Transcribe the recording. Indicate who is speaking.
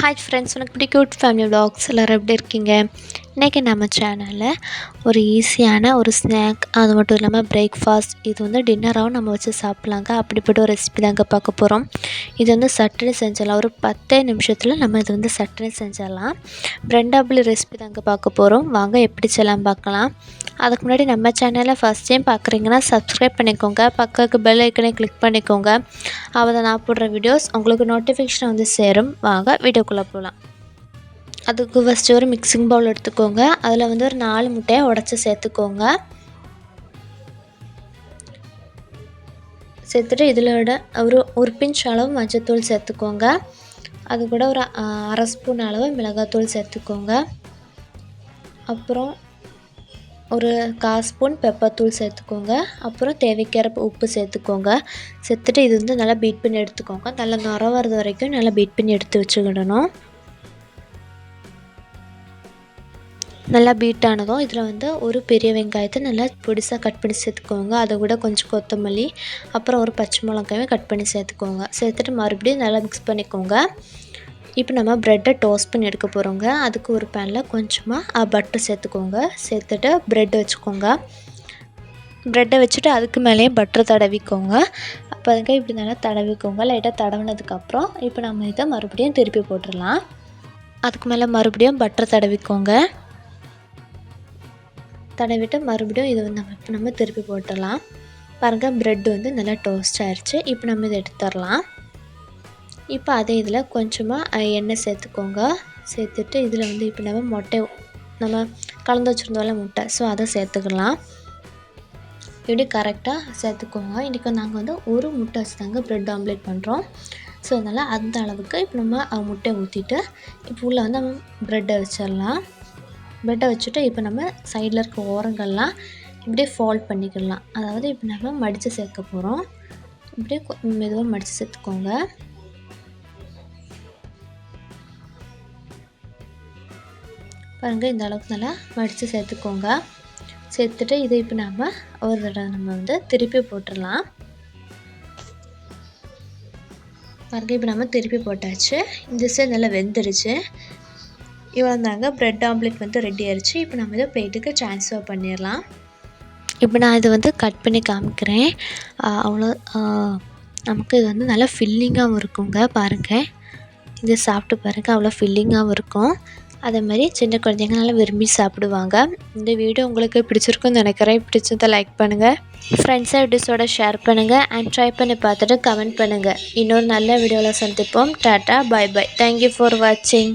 Speaker 1: Hi friends, எனக்கு இப்படி cute family vlogs எல்லோரும் எப்படி இருக்கீங்க? இன்றைக்கி நம்ம சேனலில் ஒரு ஈஸியான ஒரு ஸ்நாக், அது மட்டும் இல்லாமல் பிரேக்ஃபாஸ்ட், இது வந்து டின்னராகவும் நம்ம வச்சு சாப்பிட்லாங்க. அப்படிப்பட்ட ஒரு ரெசிபி தாங்க பார்க்க போகிறோம். இது வந்து சட்டுன்னு செஞ்சிடலாம். ஒரு 10 நிமிஷத்தில் நம்ம இது வந்து சட்டுன்னு செஞ்சிடலாம். பிரெண்டாபிள் ரெசிபி தாங்க பார்க்க போகிறோம். வாங்க எப்படி செய்யலாம் பார்க்கலாம். அதுக்கு முன்னாடி நம்ம சேனலை ஃபஸ்ட் டைம் பார்க்குறீங்கன்னா சப்ஸ்கிரைப் பண்ணிக்கோங்க. பக்கத்துக்கு பெல் ஐக்கனை கிளிக் பண்ணிக்கோங்க. அப்போ நான் போடுற வீடியோஸ் உங்களுக்கு நோட்டிஃபிகேஷன் வந்து சேரும். வாங்க வீடியோக்குள்ளே போகலாம். அதுக்கு ஃபஸ்ட்டு ஒரு மிக்சிங் பவுல் எடுத்துக்கோங்க. அதில் வந்து ஒரு 4 முட்டையை உடச்சி சேர்த்துக்கோங்க. சேர்த்துட்டு இதிலோட ஒரு பிஞ்ச் அளவு மஞ்சத்தூள் சேர்த்துக்கோங்க. அது கூட ஒரு 1/2 ஸ்பூன் அளவு மிளகாத்தூள் சேர்த்துக்கோங்க. அப்புறம் ஒரு 1/4 ஸ்பூன் பெப்பர் தூள் சேர்த்துக்கோங்க. அப்புறம் தேவைக்கேற்ப உப்பு சேர்த்துக்கோங்க. சேர்த்துட்டு இது வந்து நல்லா பீட் பண்ணி எடுத்துக்கோங்க. நல்லா நுர வர்றது வரைக்கும் நல்லா பீட் பண்ணி எடுத்து வச்சுக்கிடணும். நல்லா பீட் ஆனதும் இதில் வந்து ஒரு பெரிய வெங்காயத்தை நல்லா பொடிசாக கட் பண்ணி சேர்த்துக்கோங்க. அதை கூட கொஞ்சம் கொத்தமல்லி, அப்புறம் ஒரு பச்சை மிளகாயும் கட் பண்ணி சேர்த்துக்கோங்க. சேர்த்துட்டு மறுபடியும் நல்லா மிக்ஸ் பண்ணிக்கோங்க. இப்போ நம்ம ப்ரெட்டை டோஸ்ட் பண்ணி எடுக்க போகிறோங்க. அதுக்கு ஒரு பேனில் கொஞ்சமாக பட்டர் சேர்த்துக்கோங்க. சேர்த்துட்டு ப்ரெட் வச்சுக்கோங்க. ப்ரெட்டை வச்சுட்டு அதுக்கு மேலேயே பட்டர் தடவிக்கோங்க. அப்போ அதுக்கு இப்படி நல்லா தடவிக்கோங்க. லைட்டாக தடவினதுக்கப்புறம் இப்போ நம்ம இதை மறுபடியும் திருப்பி போட்டுடலாம். அதுக்கு மேலே மறுபடியும் பட்டர் தடவிக்கோங்க. தடவிட்டு மறுபடியும் இது வந்து நம்ம திருப்பி போட்டுடலாம். பாருங்கள், ப்ரெட் வந்து நல்லா டோஸ்ட் ஆகிடுச்சு. இப்போ நம்ம இதை எடுத்துடலாம். இப்போ அதே இதில் கொஞ்சமாக எண்ணெய் சேர்த்துக்கோங்க. சேர்த்துட்டு இதில் வந்து இப்போ நம்ம கலந்து வச்சுருந்தோம்ல முட்டை, ஸோ அதை சேர்த்துக்கலாம். இப்படி கரெக்டாக சேர்த்துக்கோங்க. இன்றைக்கி நாங்கள் வந்து ஒரு முட்டை வச்சு தாங்க ப்ரெட் ஆம்லேட் பண்ணுறோம். ஸோ அதனால் அந்த அளவுக்கு இப்போ நம்ம முட்டையை ஊற்றிட்டு இப்போ உள்ளே வந்து நம்ம ப்ரெட்டை வச்சிடலாம். ப்ரெட்டை வச்சுட்டு இப்போ நம்ம சைடில் இருக்க ஓரங்கள்லாம் இப்படியே ஃபால்ட் பண்ணிக்கலாம். அதாவது இப்போ நம்ம மடித்து சேர்க்க போகிறோம். இப்படியே மெதுவாக மடித்து சேர்த்துக்கோங்க. பாருங்கள், இந்த அளவுக்கு நல்லா மடித்து சேர்த்துக்கோங்க. சேர்த்துட்டு இதை இப்போ நம்ம ஒரு தடவை நம்ம வந்து திருப்பி போட்டுடலாம். பாருங்கள், இப்போ நம்ம திருப்பி போட்டாச்சு. இந்த சைடு நல்லா வெந்துடுச்சு. இவ்வளோ தாங்க, ப்ரெட் ஆம்லேட் வந்து ரெடி ஆயிடுச்சு. இப்போ நம்ம இதை பிளேட்டுக்கு ட்ரான்ஸ்ஃபர் பண்ணிடலாம். இப்போ நான் இதை வந்து கட் பண்ணி காமிக்கிறேன். அவ்வளோ நமக்கு இது வந்து நல்லா ஃபில்லிங்காகவும் இருக்குங்க. பாருங்கள், இது சாப்பிட்டு பாருங்கள், அவ்வளோ ஃபில்லிங்காகவும் இருக்கும். அதே மாதிரி சின்ன குழந்தைங்க நல்லா விரும்பி சாப்பிடுவாங்க. இந்த வீடியோ உங்களுக்கு பிடிச்சிருக்குன்னு நினைக்கிறேன். பிடிச்சதை லைக் பண்ணுங்கள், ஃப்ரெண்ட்ஸ் வீடியோஸோட ஷேர் பண்ணுங்கள், அண்ட் ட்ரை பண்ணி பார்த்துட்டு கமெண்ட் பண்ணுங்கள். இன்னொரு நல்ல வீடியோவில் சந்திப்போம். Tata, bye bye. Thank you for வாட்சிங்.